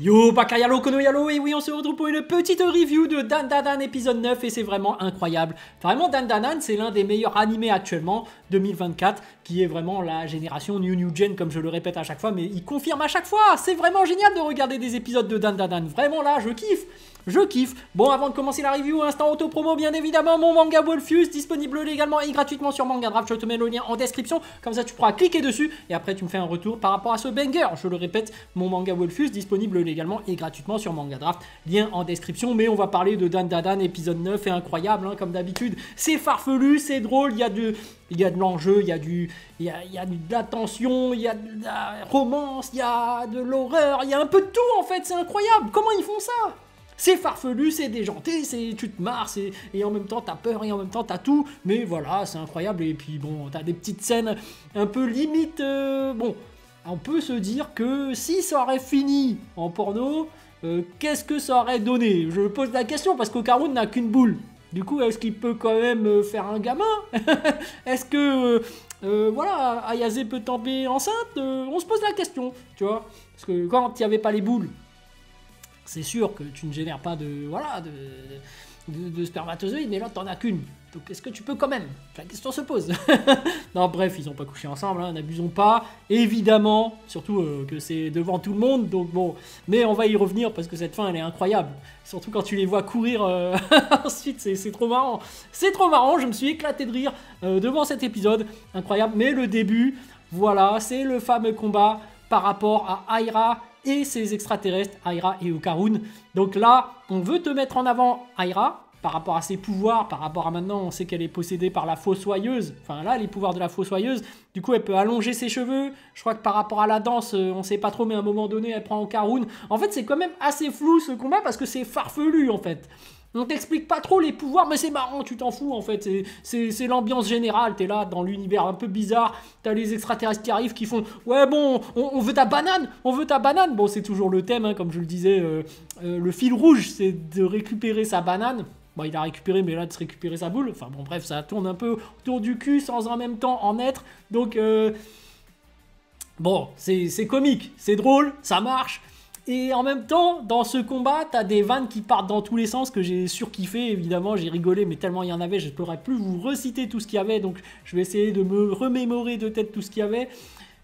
Yo, Bakayalo, Konoyalo, et oui, on se retrouve pour une petite review de Dandadan épisode 9 et c'est vraiment incroyable. Vraiment, Dandadan, c'est l'un des meilleurs animés actuellement, 2024, qui est vraiment la génération New Gen, comme je le répète à chaque fois, mais il confirme à chaque fois. C'est vraiment génial de regarder des épisodes de Dandadan. Vraiment là, je kiffe. Je kiffe. Bon, avant de commencer la review, instant auto-promo, bien évidemment, mon manga Wolfus, disponible légalement et gratuitement sur Manga Draft. Je te mets le lien en description, comme ça tu pourras cliquer dessus et après tu me fais un retour par rapport à ce banger. Je le répète, mon manga Wolfus, disponible légalement et gratuitement sur Manga Draft. Lien en description, mais on va parler de Dandadan, épisode 9, et incroyable, hein, comme d'habitude. C'est farfelu, c'est drôle, il y a de l'enjeu, il y a de la tension, il y a de la romance, il y a de l'horreur, il y a un peu de tout en fait, c'est incroyable. Comment ils font ça? C'est farfelu, c'est déjanté, tu te marres, et en même temps t'as peur, et en même temps t'as tout, mais voilà, c'est incroyable, et puis bon, t'as des petites scènes un peu limite, bon, on peut se dire que si ça aurait fini en porno, qu'est-ce que ça aurait donné? Je pose la question, parce qu'Okarun n'a qu'une boule, du coup, est-ce qu'il peut quand même faire un gamin? Est-ce que, voilà, Ayase peut tomber enceinte? On se pose la question, tu vois, parce que quand il n'y avait pas les boules, c'est sûr que tu ne génères pas de spermatozoïdes, mais là, t'en as qu'une. Donc, est-ce que tu peux quand même? La question se pose. Non, bref, ils n'ont pas couché ensemble, hein, n'abusons pas. Évidemment, surtout que c'est devant tout le monde, donc bon. Mais on va y revenir parce que cette fin, elle est incroyable. Surtout quand tu les vois courir ensuite, c'est trop marrant. C'est trop marrant, je me suis éclaté de rire devant cet épisode. Incroyable. Mais le début, voilà, c'est le fameux combat par rapport à Aira et ses extraterrestres, Aira et Okarun. Donc là, on veut te mettre en avant Aira, par rapport à ses pouvoirs, par rapport à maintenant, on sait qu'elle est possédée par la fossoyeuse. Enfin là, les pouvoirs de la fossoyeuse. Du coup, elle peut allonger ses cheveux. Je crois que par rapport à la danse, on sait pas trop, mais à un moment donné, elle prend Okarun. En fait, c'est quand même assez flou ce combat, parce que c'est farfelu, en fait. On t'explique pas trop les pouvoirs, mais c'est marrant, tu t'en fous en fait, c'est l'ambiance générale, t'es là dans l'univers un peu bizarre, t'as les extraterrestres qui arrivent qui font « Ouais bon, on veut ta banane, on veut ta banane !» Bon, c'est toujours le thème, hein, comme je le disais, le fil rouge, c'est de récupérer sa banane. Bon, il a récupéré, mais là, de se récupérer sa boule. Enfin bon, bref, ça tourne un peu autour du cul sans en même temps en être, donc... Bon, c'est comique, c'est drôle, ça marche. Et en même temps, dans ce combat, t'as des vannes qui partent dans tous les sens que j'ai surkiffé, évidemment, j'ai rigolé, mais tellement il y en avait, je ne pourrais plus vous reciter tout ce qu'il y avait, donc je vais essayer de me remémorer de tête tout ce qu'il y avait.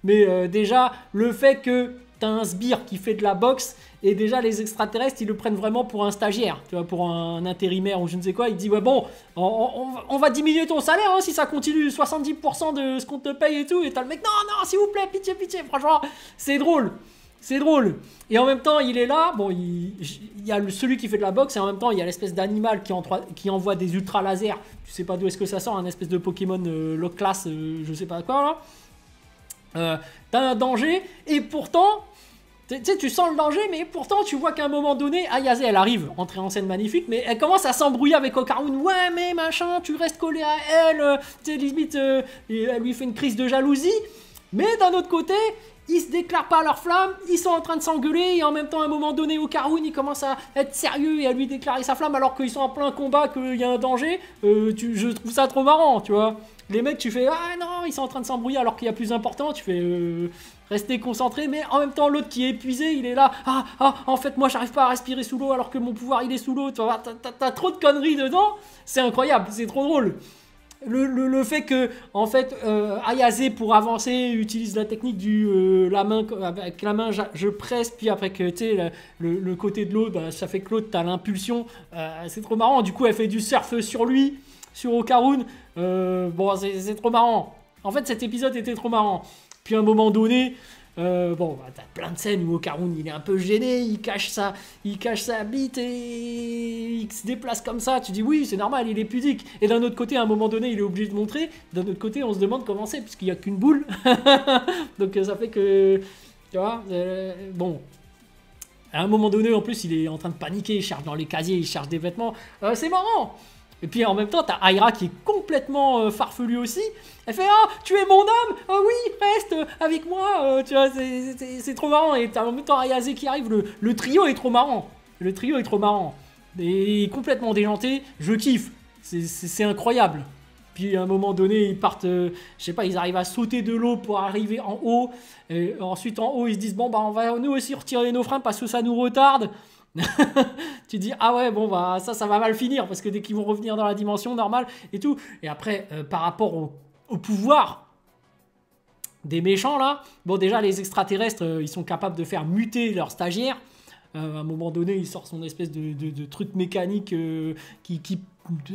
Mais déjà, le fait que t'as un sbire qui fait de la boxe, et déjà les extraterrestres, ils le prennent vraiment pour un stagiaire, tu vois, pour un intérimaire ou je ne sais quoi, il dit, ouais bon, on va diminuer ton salaire, hein, si ça continue, 70% de ce qu'on te paye et tout, et t'as le mec, non, s'il vous plaît, pitié, franchement, c'est drôle. C'est drôle. Et en même temps, il est là. Bon, il y a celui qui fait de la boxe et en même temps, il y a l'espèce d'animal qui envoie des ultra lasers. Tu sais pas d'où est-ce que ça sort, un espèce de Pokémon low class, je sais pas quoi là. T'as un danger et pourtant, tu sais, tu sens le danger, mais pourtant, tu vois qu'à un moment donné, Ayase, elle arrive, entrée en scène magnifique, mais elle commence à s'embrouiller avec Okarun. Ouais, mais machin, tu restes collé à elle. Tu sais, limite, elle lui fait une crise de jalousie. Mais d'un autre côté, ils se déclarent pas leur flamme, ils sont en train de s'engueuler et en même temps à un moment donné Okarun il commence à être sérieux et à lui déclarer sa flamme alors qu'ils sont en plein combat, qu'il y a un danger. Je trouve ça trop marrant, tu vois. Les mecs tu fais ah non ils sont en train de s'embrouiller alors qu'il y a plus important, tu fais rester concentré, mais en même temps l'autre qui est épuisé il est là en fait moi j'arrive pas à respirer sous l'eau alors que mon pouvoir il est sous l'eau, tu vois, t'as trop de conneries dedans, c'est incroyable, c'est trop drôle. Le fait que, en fait, Ayase, pour avancer, utilise la technique la main, avec la main, je presse, puis après que, tu sais, le côté de l'autre, bah, ça fait que l'autre, t'as l'impulsion. C'est trop marrant. Du coup, elle fait du surf sur lui, sur Okarun. Bon, c'est trop marrant. En fait, cet épisode était trop marrant. Puis à un moment donné... bon, bah, t'as plein de scènes où Okarun il est un peu gêné, il cache sa bite et il se déplace comme ça. Tu dis oui, c'est normal, il est pudique. Et d'un autre côté, à un moment donné, il est obligé de montrer. D'un autre côté, on se demande comment c'est, puisqu'il n'y a qu'une boule. Donc ça fait que, tu vois, bon. À un moment donné, en plus, il est en train de paniquer, il cherche dans les casiers, il cherche des vêtements. C'est marrant. Et puis en même temps, t'as Aira qui est complètement farfelue aussi. Elle fait ah, tu es mon homme, oh oui, reste avec moi. Tu vois, c'est trop marrant. Et t'as en même temps Ayase qui arrive. Le trio est trop marrant. Le trio est trop marrant. Et complètement déjanté. Je kiffe. C'est incroyable. Puis à un moment donné, ils partent, je sais pas, ils arrivent à sauter de l'eau pour arriver en haut. Et ensuite, en haut, ils se disent, bon, bah, on va nous aussi retirer nos freins parce que ça nous retarde. Tu dis, ah ouais, bon, bah, ça va mal finir parce que dès qu'ils vont revenir dans la dimension normale et tout. Et après, par rapport au pouvoir des méchants, là, bon, déjà, les extraterrestres, ils sont capables de faire muter leurs stagiaires. À un moment donné, il sort son espèce de truc mécanique qui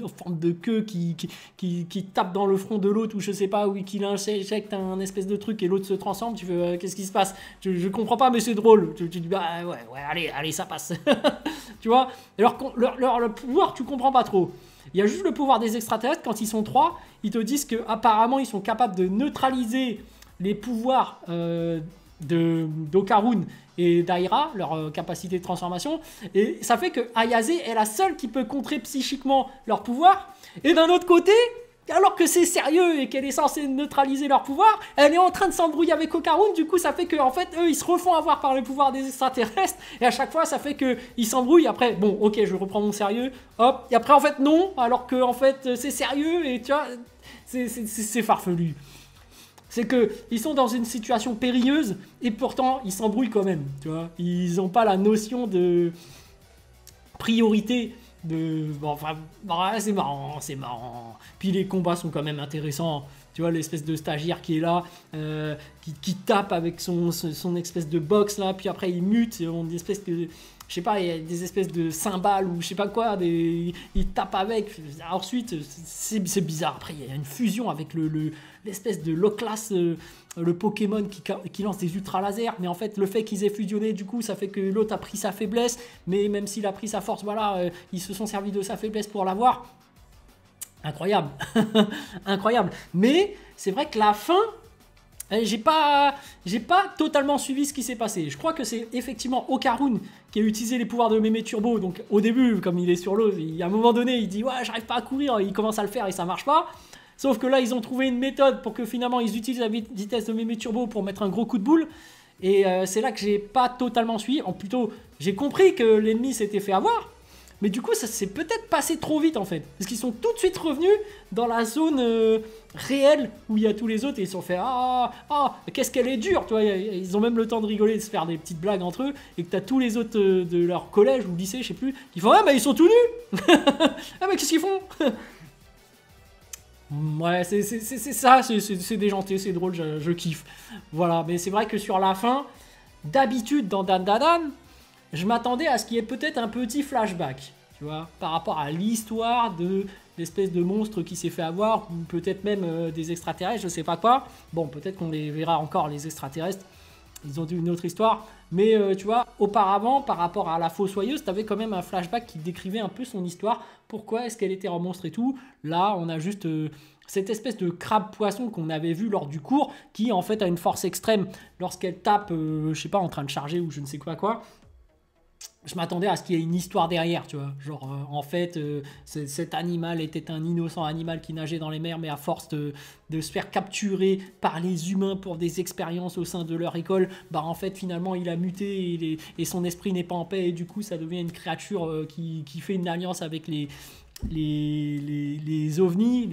en forme de queue qui tape dans le front de l'autre ou je sais pas, ou qui injecte un espèce de truc et l'autre se transforme. Tu veux, qu'est-ce qui se passe? Je comprends pas, mais c'est drôle. Tu dis, bah ouais, allez, ça passe. Tu vois? Alors, leur pouvoir, tu comprends pas trop. Il y a juste le pouvoir des extraterrestres. Quand ils sont 3, ils te disent qu'apparemment, ils sont capables de neutraliser les pouvoirs d'Okarun et d'Aira, leur capacité de transformation, et ça fait que Ayase est la seule qui peut contrer psychiquement leur pouvoir, et d'un autre côté, alors que c'est sérieux et qu'elle est censée neutraliser leur pouvoir, elle est en train de s'embrouiller avec Okarun, du coup ça fait que en fait eux ils se refont avoir par le pouvoir des extraterrestres, et à chaque fois ça fait qu'ils s'embrouillent. Après bon ok, je reprends mon sérieux, hop, et après en fait non, alors que en fait c'est sérieux, et tu vois, c'est farfelu. C'est qu'ils sont dans une situation périlleuse et pourtant ils s'embrouillent quand même, tu vois. Ils n'ont pas la notion de priorité. Bon, enfin, c'est marrant. Puis les combats sont quand même intéressants. Tu vois, l'espèce de stagiaire qui est là, qui tape avec son espèce de box là, puis après il mute, une espèce de... Je sais pas, il y a des espèces de cymbales ou je sais pas quoi, il tape avec. Ensuite, c'est bizarre. Après, il y a une fusion avec l'espèce de Loclas, le Pokémon qui lance des ultra lasers. Mais en fait, le fait qu'ils aient fusionné, du coup, ça fait que l'autre a pris sa faiblesse. Mais même s'il a pris sa force, voilà, ils se sont servis de sa faiblesse pour l'avoir. Incroyable. Incroyable. Mais c'est vrai que la fin... J'ai pas totalement suivi ce qui s'est passé. Je crois que c'est effectivement Okarun qui a utilisé les pouvoirs de Mémé Turbo. Donc au début, comme il est sur l'eau, à un moment donné, il dit « Ouais, j'arrive pas à courir », il commence à le faire et ça marche pas. Sauf que là, ils ont trouvé une méthode pour que finalement, ils utilisent la vitesse de Mémé Turbo pour mettre un gros coup de boule. Et c'est là que j'ai pas totalement suivi. Plutôt, j'ai compris que l'ennemi s'était fait avoir. Mais du coup, ça s'est peut-être passé trop vite en fait. Parce qu'ils sont tout de suite revenus dans la zone réelle où il y a tous les autres et ils se sont fait qu'est-ce qu'elle est dure, tu vois. Ils ont même le temps de rigoler, de se faire des petites blagues entre eux. Et que tu as tous les autres de leur collège ou lycée, je sais plus, qui font bah ils sont tout nus. Ah, mais qu'est-ce qu'ils font? Ouais, c'est ça, c'est déjanté, c'est drôle, je kiffe. Voilà, mais c'est vrai que sur la fin, d'habitude dans Dan Dan Dan, je m'attendais à ce qu'il y ait peut-être un petit flashback, tu vois, par rapport à l'histoire de l'espèce de monstre qui s'est fait avoir, ou peut-être même des extraterrestres, je sais pas quoi. Bon, peut-être qu'on les verra encore, les extraterrestres, ils ont une autre histoire. Mais tu vois, auparavant, par rapport à la fossoyeuse, tu avais quand même un flashback qui décrivait un peu son histoire, pourquoi est-ce qu'elle était en monstre et tout. Là, on a juste... cette espèce de crabe-poisson qu'on avait vu lors du cours, qui en fait a une force extrême lorsqu'elle tape, je sais pas, en train de charger ou je ne sais quoi. Je m'attendais à ce qu'il y ait une histoire derrière, tu vois. Genre, en fait, cet animal était un innocent animal qui nageait dans les mers, mais à force de se faire capturer par les humains pour des expériences au sein de leur école, bah en fait, finalement, il a muté et son esprit n'est pas en paix. Et du coup, ça devient une créature qui fait une alliance avec les ovnis,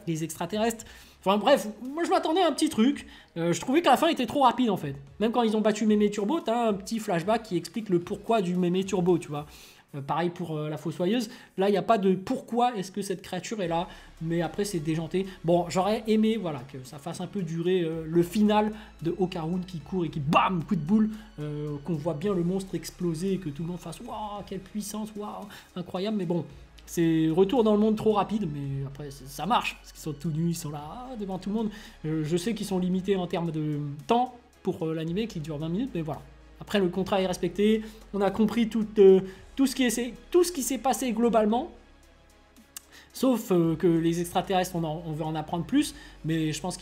les extraterrestres. Enfin bref, moi je m'attendais à un petit truc. Je trouvais que la fin était trop rapide en fait. Même quand ils ont battu Mémé Turbo, t'as un petit flashback qui explique le pourquoi du Mémé Turbo, tu vois. Pareil pour la fossoyeuse. Là, il n'y a pas de pourquoi est-ce que cette créature est là. Mais après, c'est déjanté. Bon, j'aurais aimé voilà, que ça fasse un peu durer le final de Okarun qui court et qui bam, coup de boule. Qu'on voit bien le monstre exploser et que tout le monde fasse waouh, quelle puissance, waouh, incroyable. Mais bon. C'est retour dans le monde trop rapide, mais après ça marche, parce qu'ils sont tout nus, ils sont là devant tout le monde. Je sais qu'ils sont limités en termes de temps pour l'animé qui dure 20 minutes, mais voilà. Après le contrat est respecté, on a compris tout ce qui s'est passé globalement. Sauf que les extraterrestres, on veut en apprendre plus, mais je pense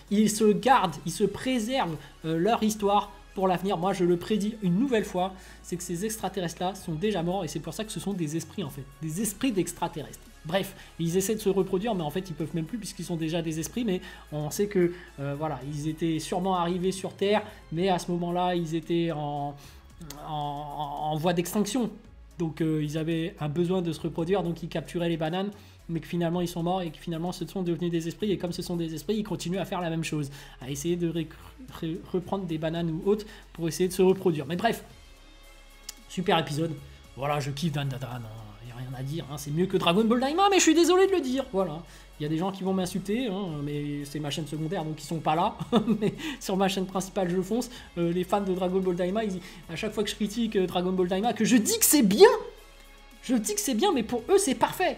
ils se gardent, ils se préservent leur histoire pour l'avenir. Moi je le prédis une nouvelle fois, c'est que ces extraterrestres là sont déjà morts et c'est pour ça que ce sont des esprits en fait, des esprits d'extraterrestres. Bref, ils essaient de se reproduire mais en fait ils peuvent même plus puisqu'ils sont déjà des esprits, mais on sait que voilà, ils étaient sûrement arrivés sur Terre, mais à ce moment là ils étaient en voie d'extinction, donc ils avaient un besoin de se reproduire, donc ils capturaient les bananes mais que finalement ils sont morts et que finalement ce sont devenus des esprits, et comme ce sont des esprits, ils continuent à faire la même chose, à essayer de reprendre des bananes ou autres pour essayer de se reproduire. Mais bref, super épisode. Voilà, je kiffe Dan Dan, hein. Y a rien à dire, hein. C'est mieux que Dragon Ball Daima, mais je suis désolé de le dire, voilà. Il y a des gens qui vont m'insulter, hein, mais c'est ma chaîne secondaire, donc ils sont pas là. Mais sur ma chaîne principale, je fonce. Les fans de Dragon Ball Daima, à chaque fois que je critique Dragon Ball Daima, que je dis que c'est bien, mais pour eux, c'est parfait.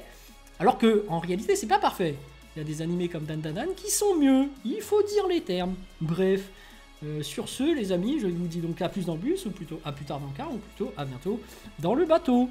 Alors que, en réalité, c'est pas parfait. Il y a des animés comme Dan Dan Dan qui sont mieux. Il faut dire les termes. Bref. Sur ce, les amis, je vous dis donc à plus dans le bus, ou plutôt à plus tard dans le car, ou plutôt à bientôt dans le bateau.